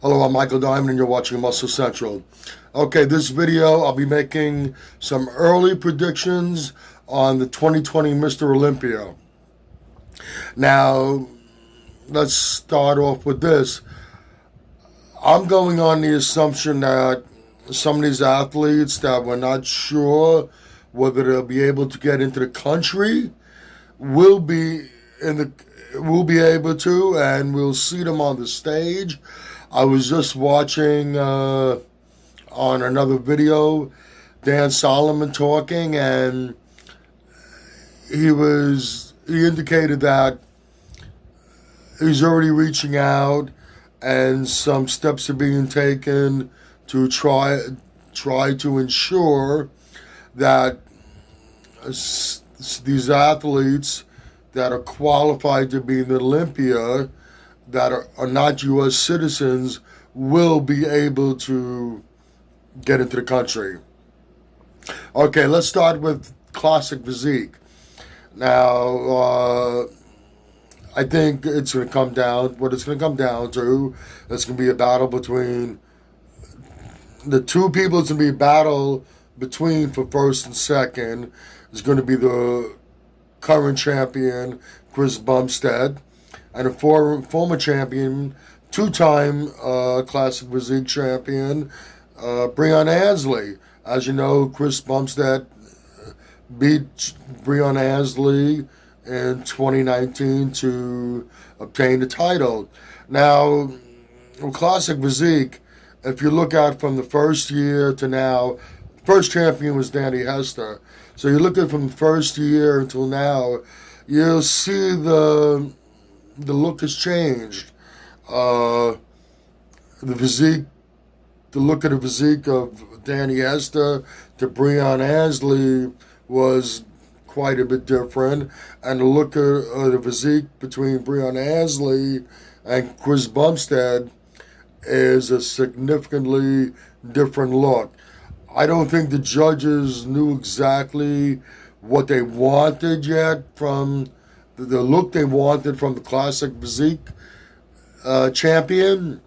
Hello, I'm Michael Diamond and you're watching Muscle Central. Okay, this video I'll be making some early predictions on the 2020 Mr. Olympia. Now, let's start off with this. I'm going on the assumption that some of these athletes that we're not sure whether they'll be able to get into the country will be able to, and we'll see them on the stage. I was just watching on another video Dan Solomon talking, and he indicated that he's already reaching out and some steps are being taken to try to ensure that these athletes that are qualified to be in the Olympia that are not U.S. citizens will be able to get into the country. Okay, let's start with classic physique. Now, I think it's going to come down, what it's going to come down to, it's going to be a battle between the two people. It's going to be a battle between for first and second. Is going to be the current champion, Chris Bumstead, and a former champion, two-time classic physique champion, Breon Ansley. As you know, Chris Bumstead beat Breon Ansley in 2019 to obtain the title. Now, with classic physique, if you look at from the first year to now, first champion was Danny Hester. So you look at from the first year until now, you'll see the look has changed. The physique, the look of the physique of Danny Hester to Breon Ansley was quite a bit different, and the look of the physique between Breon Ansley and Chris Bumstead is a significantly different look. I don't think the judges knew exactly what they wanted yet from the look they wanted from the classic physique champion.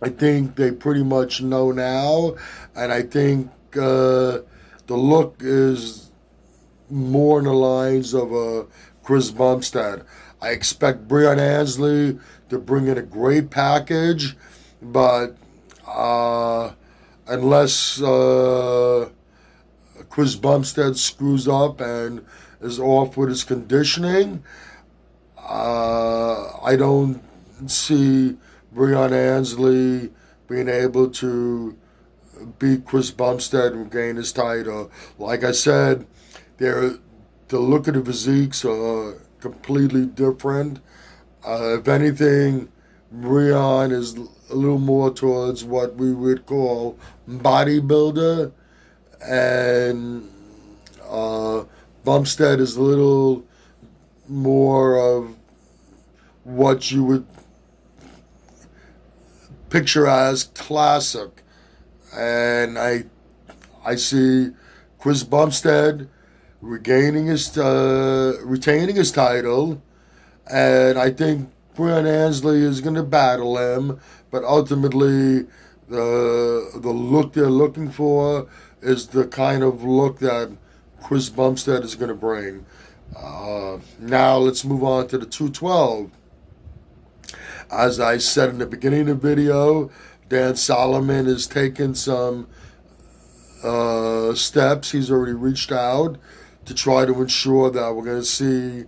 I think they pretty much know now, and I think the look is more in the lines of Chris Bumstead. I expect Breon Ansley to bring in a great package, but unless Chris Bumstead screws up and is off with his conditioning, I don't see Breon Ansley being able to beat Chris Bumstead and gain his title. Like I said, the look of the physiques are completely different. If anything, Breon is a little more towards what we would call bodybuilder, and Bumstead is a little more of what you would picture as classic. And I see Chris Bumstead retaining his title, and I think Breon Ansley is going to battle him, but ultimately the look they're looking for is the kind of look that Chris Bumstead is going to bring. Now let's move on to the 212. As I said in the beginning of the video, Dan Solomon has taken some steps. He's already reached out to try to ensure that we're going to see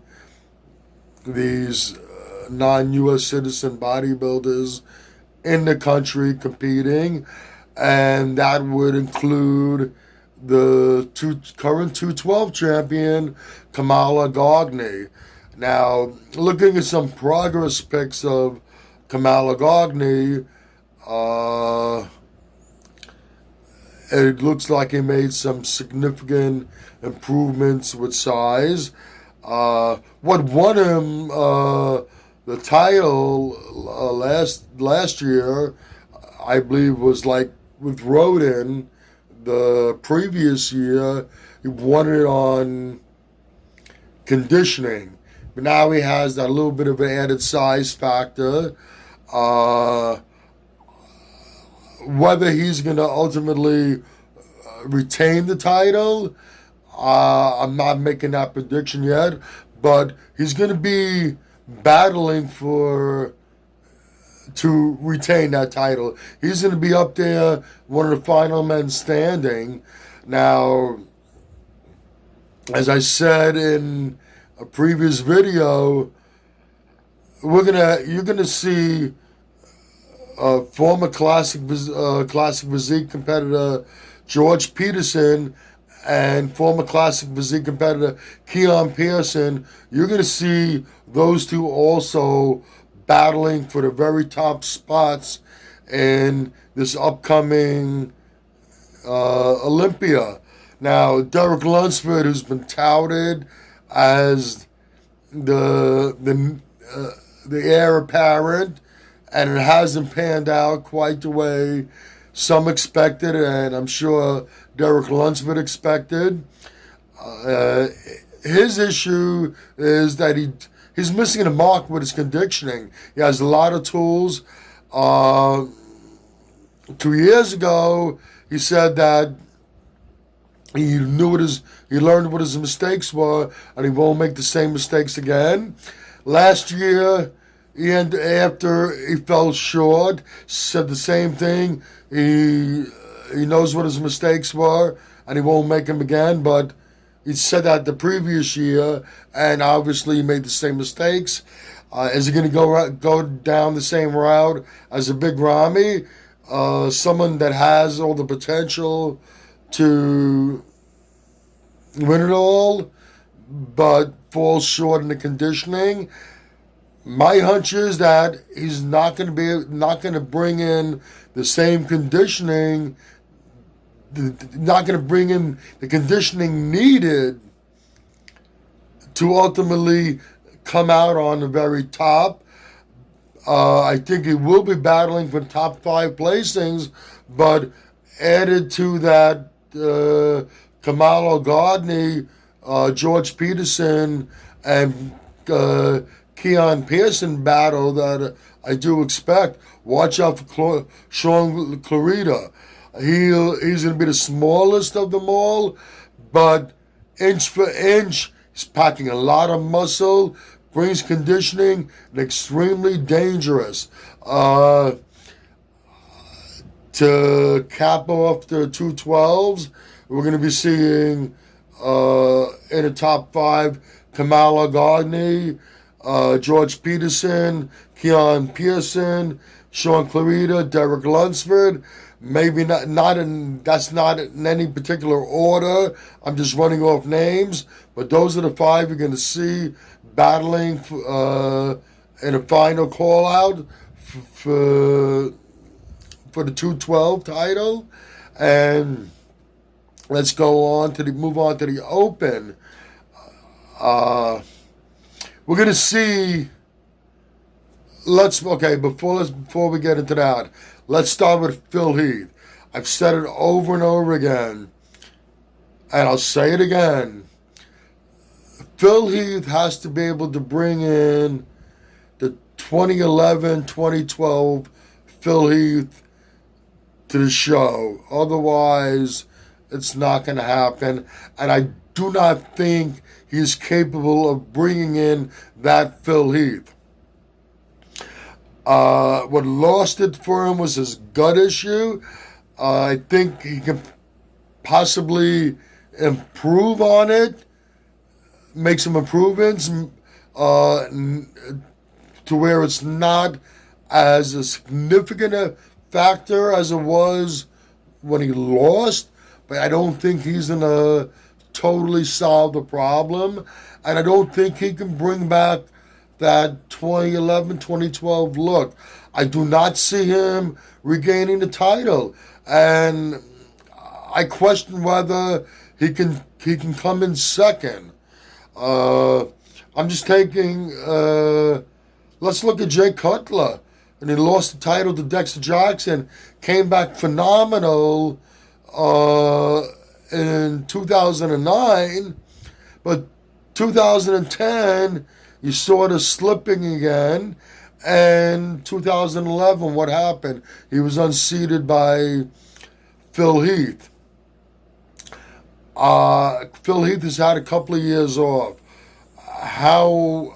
these non-U.S. citizen bodybuilders in the country competing, and that would include the current 212 champion, Kamala Gogni. Now, looking at some progress pics of Kamala Gogni, it looks like he made some significant improvements with size. What won him the title last year, I believe, was like with Rodin. The previous year, he won it on conditioning. But now he has that little bit of an added size factor. Whether he's going to ultimately retain the title, I'm not making that prediction yet, but he's going to be battling to retain that title. He's going to be up there, one of the final men standing. Now, as I said in a previous video, you're gonna see former classic physique competitor George Peterson and former classic physique competitor Keon Pearson. You're gonna see those two also battling for the very top spots in this upcoming Olympia. Now, Derek Lunsford, who's been touted as the heir apparent, and it hasn't panned out quite the way some expected, and I'm sure Derek Lunsford expected. His issue is that he's missing the mark with his conditioning. He has a lot of tools. 2 years ago, he said that he learned what his mistakes were, and he won't make the same mistakes again. Last year, after he fell short, said the same thing. He knows what his mistakes were, and he won't make them again. But he said that the previous year, and obviously he made the same mistakes. Is he going to go down the same route as a Big Ramy? Someone that has all the potential to win it all, but falls short in the conditioning. My hunch is that he's not going to bring in the same conditioning, not going to bring in the conditioning needed to ultimately come out on the very top. I think he will be battling for top 5 placings, but added to that, Kamalo Gardney, George Peterson, and Keon Pearson battle that I do expect. Watch out for Sean Clarita. He's going to be the smallest of them all, but inch for inch, he's packing a lot of muscle, brings conditioning, and extremely dangerous. To cap off the 212s, we're going to be seeing in the top 5 Kamala Gardney, George Peterson, Keon Pearson, Sean Clarita, Derek Lunsford. Maybe that's not in any particular order. I'm just running off names, but those are the 5 you're going to see battling in a final call out for the 212 title. And let's move on to the Open. We're gonna see. Before we get into that, let's start with Phil Heath. I've said it over and over again, and I'll say it again. Phil Heath has to be able to bring in the 2011, 2012 Phil Heath to the show. Otherwise, it's not going to happen. And I do not think he's capable of bringing in that Phil Heath. What lost it for him was his gut issue. I think he can possibly improve on it, make some improvements to where it's not as a significant a factor as it was when he lost. But I don't think he's going to totally solve the problem. And I don't think he can bring back that 2011, 2012 look. I do not see him regaining the title. And I question whether he can come in second. I'm just taking, let's look at Jay Cutler. And he lost the title to Dexter Jackson, came back phenomenal in 2009, but 2010, you saw the slipping again, And 2011, what happened? He was unseated by Phil Heath. Phil Heath has had a couple of years off. How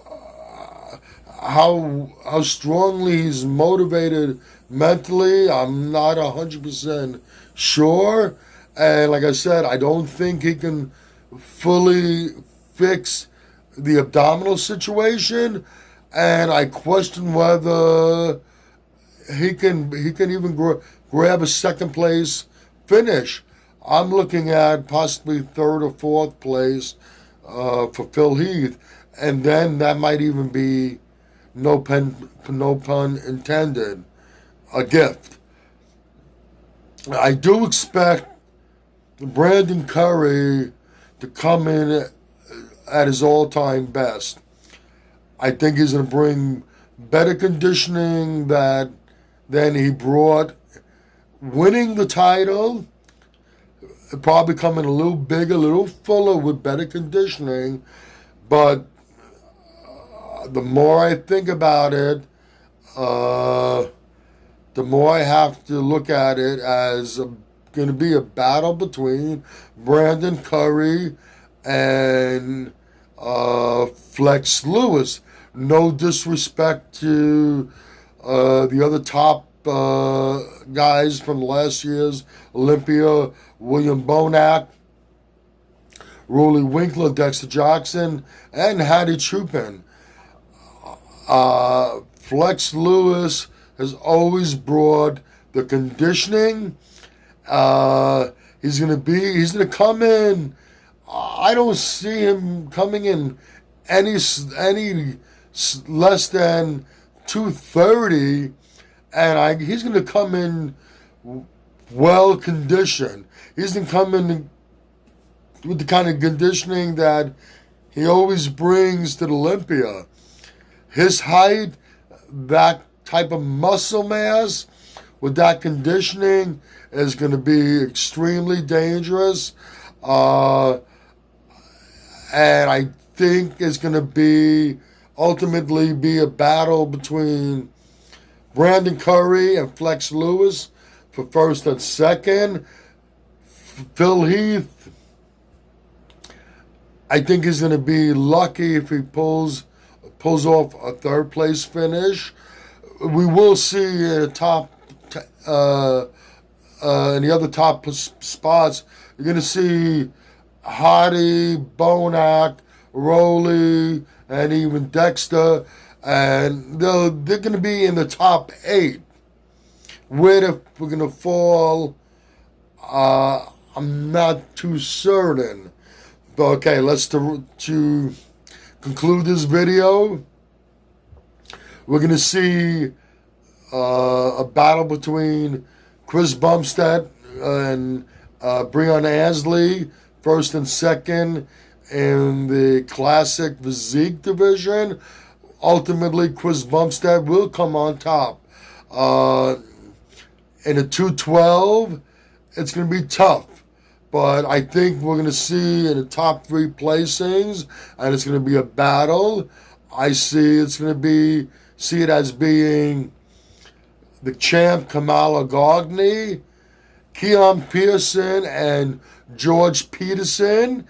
how strongly he's motivated mentally, I'm not 100% sure. And like I said, I don't think he can fully fix the abdominal situation, and I question whether he can even grab a second place finish. I'm looking at possibly third or fourth place for Phil Heath, and then that might even be no pun intended, a gift. I do expect Brandon Curry to come in at his all-time best. I think he's going to bring better conditioning than he brought winning the title. Probably coming a little bigger, a little fuller with better conditioning. But the more I think about it, the more I have to look at it as going to be a battle between Brandon Curry and Flex Lewis. No disrespect to the other top guys from last year's Olympia, William Bonac, Rolly Winkler, Dexter Jackson, and Hattie Chupin. Flex Lewis has always brought the conditioning. He's gonna come in. I don't see him coming in any less than 230, and he's gonna come in well conditioned. He's gonna come in with the kind of conditioning that he always brings to the Olympia. His height, that type of muscle mass, with that conditioning, is going to be extremely dangerous. And I think it's going to ultimately be a battle between Brandon Curry and Flex Lewis for first and second. Phil Heath, I think he's going to be lucky if he pulls off a third place finish. We will see in the other top spots, you're going to see Hardy, Bonac, Rowley, and even Dexter, and they're going to be in the top 8. Where we're going to fall, I'm not too certain. But okay, let's to conclude this video. We're going to see a battle between Chris Bumstead and Breon Ansley, first and second in the classic physique division. Ultimately, Chris Bumstead will come on top. In the 212, it's going to be tough. But I think we're going to see in the top 3 placings, and it's going to be a battle. I see it as being the champ Kamala Gogni, Keon Pearson, and George Peterson.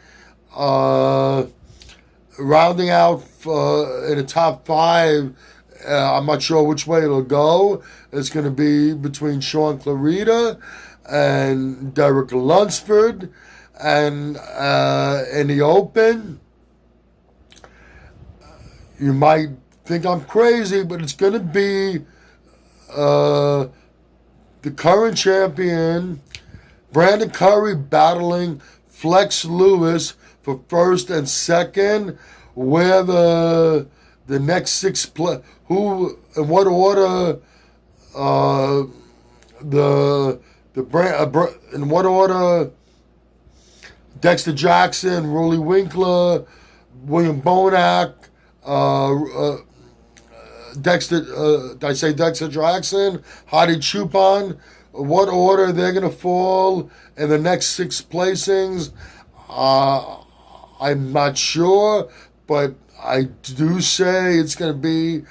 Rounding out in the top 5, I'm not sure which way it'll go. It's going to be between Sean Clarita and Derek Lunsford. And in the open, you might think I'm crazy, but it's going to be the current champion, Brandon Curry, battling Flex Lewis for first and second. Where the next 6 who in what order in what order Dexter Jackson, Rolly Winkler, William Bonac, did I say Dexter Jackson, Hadi Chupin, what order they're going to fall in the next 6 placings, I'm not sure, but I do say it's going to be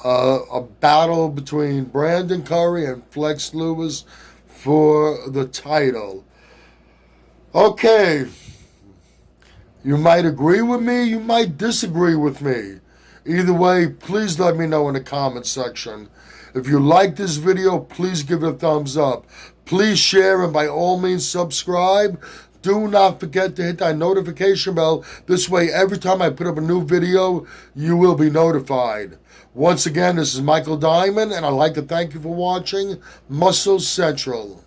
a battle between Brandon Curry and Flex Lewis for the title. Okay, you might agree with me, you might disagree with me. Either way, please let me know in the comment section. If you like this video, please give it a thumbs up. Please share and by all means subscribe. Do not forget to hit that notification bell. This way, every time I put up a new video, you will be notified. Once again, this is Michael Diamond, and I'd like to thank you for watching Muscle Central.